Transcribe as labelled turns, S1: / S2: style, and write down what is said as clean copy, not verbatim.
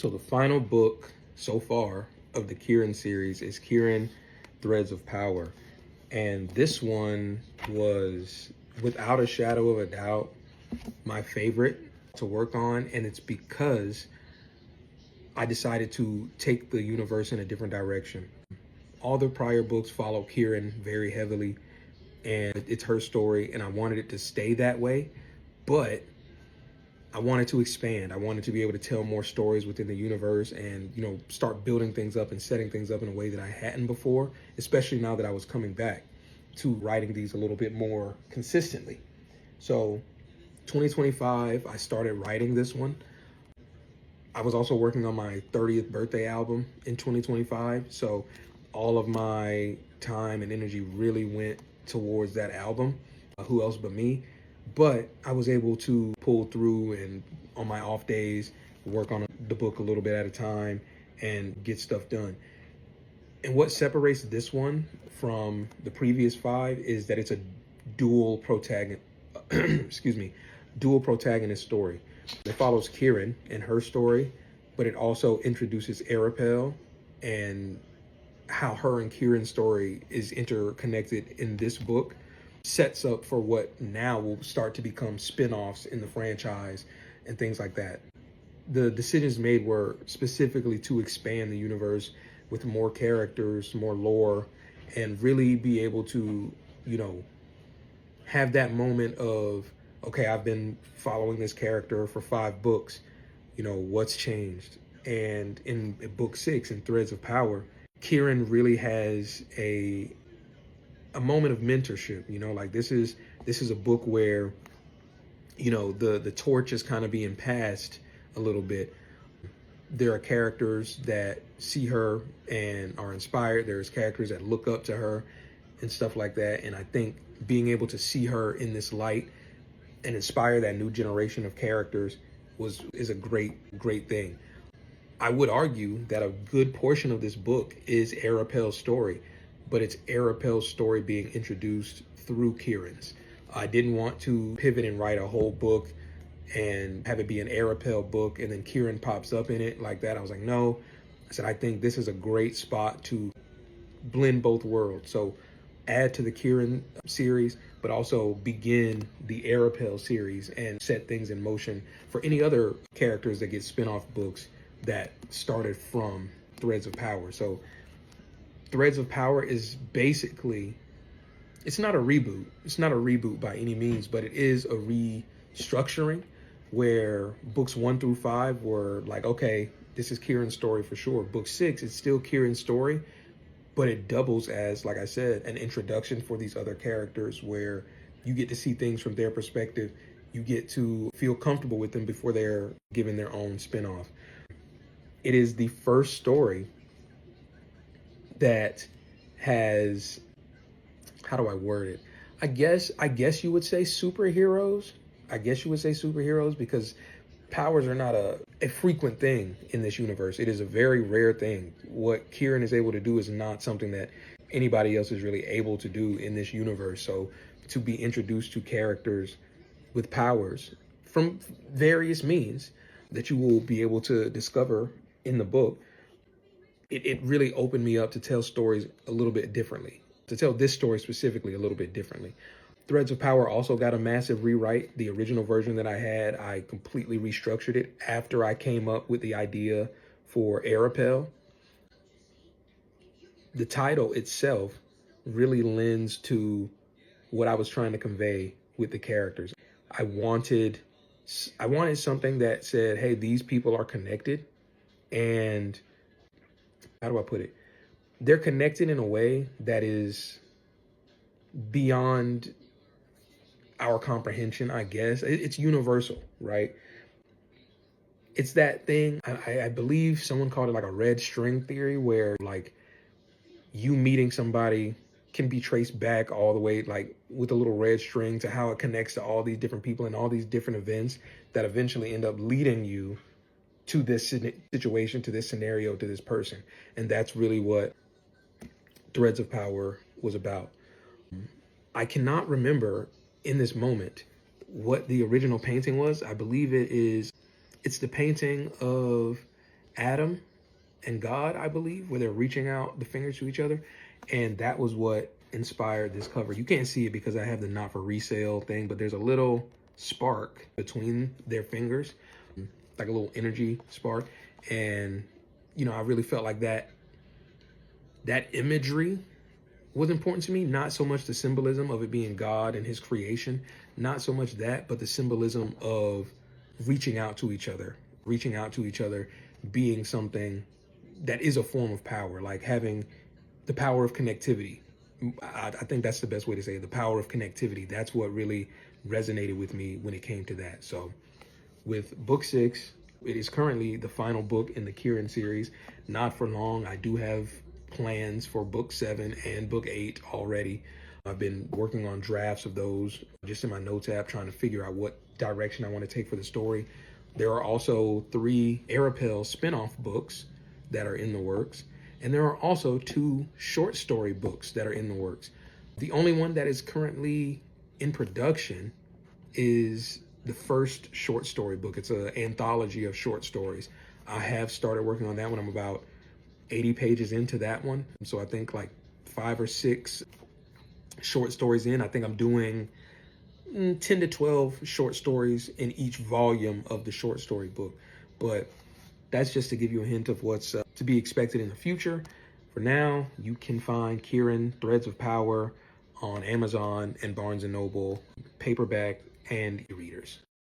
S1: So the final book so far of the Kyren series is Kyren Threads of Power. And this one was, without a shadow of a doubt, my favorite to work on. And it's because I decided to take the universe in a different direction. All the prior books follow Kyren very heavily, and it's her story, and I wanted it to stay that way. But I wanted to expand. I wanted to be able to tell more stories within the universe and, start building things up and setting things up in a way that I hadn't before, especially now that I was coming back to writing these a little bit more consistently. So 2025, I started writing this one. I was also working on my 30th birthday album in 2025. So all of my time and energy really went towards that album. Who else but me? But I was able to pull through and on my off days, work on the book a little bit at a time and get stuff done. And what separates this one from the previous 5 is that it's a dual protagonist, dual protagonist story. It follows Kyren and her story, but it also introduces Errapel and how her and Kyren's story is interconnected in this book. Sets up for what now will start to become spin-offs in the franchise and things like that. The decisions made were specifically to expand the universe with more characters, more lore, and really be able to, have that moment of, okay, I've been following this character for 5 books, what's changed? And in book 6, in Threads of Power, Kyren really has a moment of mentorship. Like this is a book where the torch is kind of being passed a little bit. There are characters that see her and are inspired. There's characters that look up to her and stuff like that. And I think being able to see her in this light and inspire that new generation of characters is a great thing. I would argue that a good portion of this book is Errapel's story, but it's Errapel's story being introduced through Kyren's. I didn't want to pivot and write a whole book and have it be an Errapel book and then Kyren pops up in it like that. I was like, no. I said, I think this is a great spot to blend both worlds. So add to the Kyren series, but also begin the Errapel series and set things in motion for any other characters that get spin-off books that started from Threads of Power. So Threads of Power is basically, it's not a reboot. It's not a reboot by any means, but it is a restructuring where books 1 through 5 were like, okay, this is Kyren's story for sure. Book 6, it's still Kyren's story, but it doubles as, like I said, an introduction for these other characters where you get to see things from their perspective. You get to feel comfortable with them before they're given their own spinoff. It is the first story that has, how do I word it? I guess you would say superheroes. I guess you would say superheroes because powers are not a frequent thing in this universe. It is a very rare thing. What Kyren is able to do is not something that anybody else is really able to do in this universe. So to be introduced to characters with powers from various means that you will be able to discover in the book, it really opened me up to tell stories a little bit differently, to tell this story specifically a little bit differently. Threads of Power also got a massive rewrite. The original version that I had, I completely restructured it after I came up with the idea for Errapel. The title itself really lends to what I was trying to convey with the characters. I wanted something that said, hey, these people are connected, and how do I put it? They're connected in a way that is beyond our comprehension, I guess. It's universal, right? It's that thing, I believe someone called it like a red string theory, where like you meeting somebody can be traced back all the way, like with a little red string, to how it connects to all these different people and all these different events that eventually end up leading you to this situation, to this scenario, to this person. And that's really what Threads of Power was about. I cannot remember in this moment what the original painting was. I believe it's the painting of Adam and God, I believe, where they're reaching out the fingers to each other. And that was what inspired this cover. You can't see it because I have the not for resale thing, but there's a little spark between their fingers, like a little energy spark. And, you know, I really felt like that imagery was important to me. Not so much the symbolism of it being God and his creation, not so much that, but the symbolism of reaching out to each other, being something that is a form of power, like having the power of connectivity. I think that's the best way to say it, the power of connectivity. That's what really resonated with me when it came to that. So with book 6, it is currently the final book in the Kyren series. Not for long. I do have plans for book 7 and book 8 already. I've been working on drafts of those just in my notes app, trying to figure out what direction I want to take for the story. There are also 3 Errapel spin-off books that are in the works. And there are also 2 short story books that are in the works. The only one that is currently in production is the first short story book. It's an anthology of short stories. I have started working on that one. I'm about 80 pages into that one. So I think like 5 or 6 short stories in. I think I'm doing 10 to 12 short stories in each volume of the short story book. But that's just to give you a hint of what's to be expected in the future. For now, you can find Kyren Threads of Power on Amazon and Barnes & Noble, paperback and e-readers.